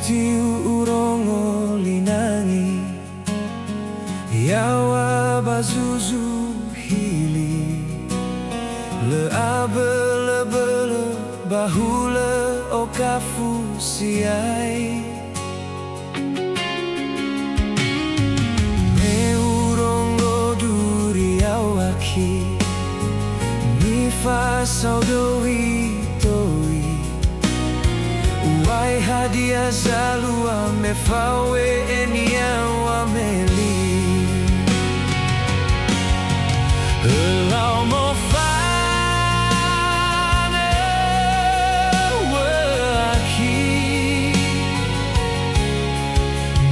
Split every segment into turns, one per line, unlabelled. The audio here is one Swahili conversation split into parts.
Tiu urongo linangi yawa bazuzu hili le abele bele bahule okafu siai me urongo duri awaki nifa saudoi toi Wai hadiah zalua mefawe enia wa meli Lau Mofano'ö Akhi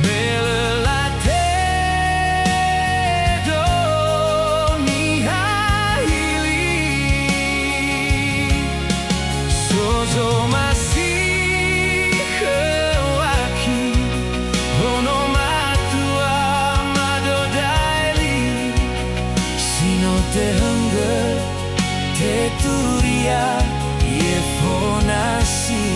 melelate dunia hili sozo masih te hunger, te turia, ye fonasi.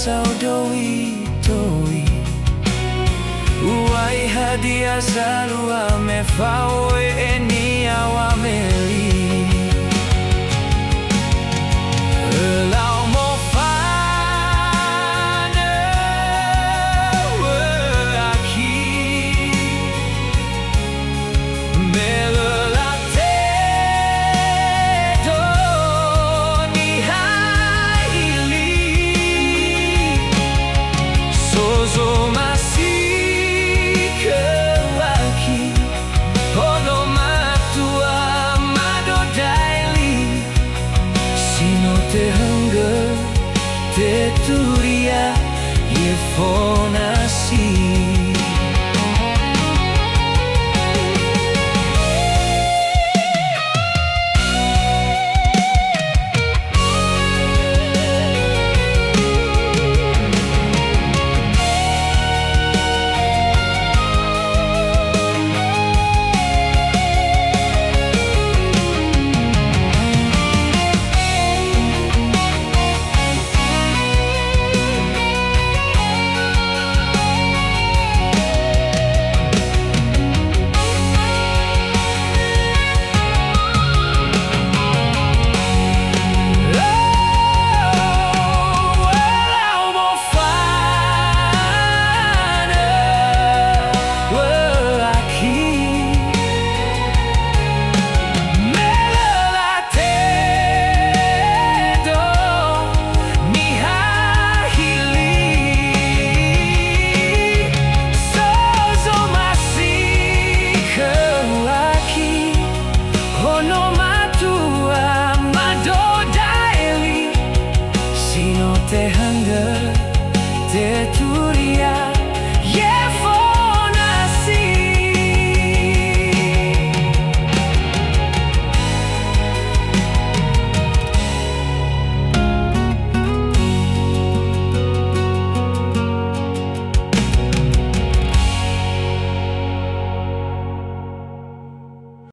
Saudoi toi Uai hadiah zalua mefawe eni awameli Lau Mofano'ö Akhi melelate Sozo masih kelaki Hono matua madodaili Sino te hunger te turia Ye fona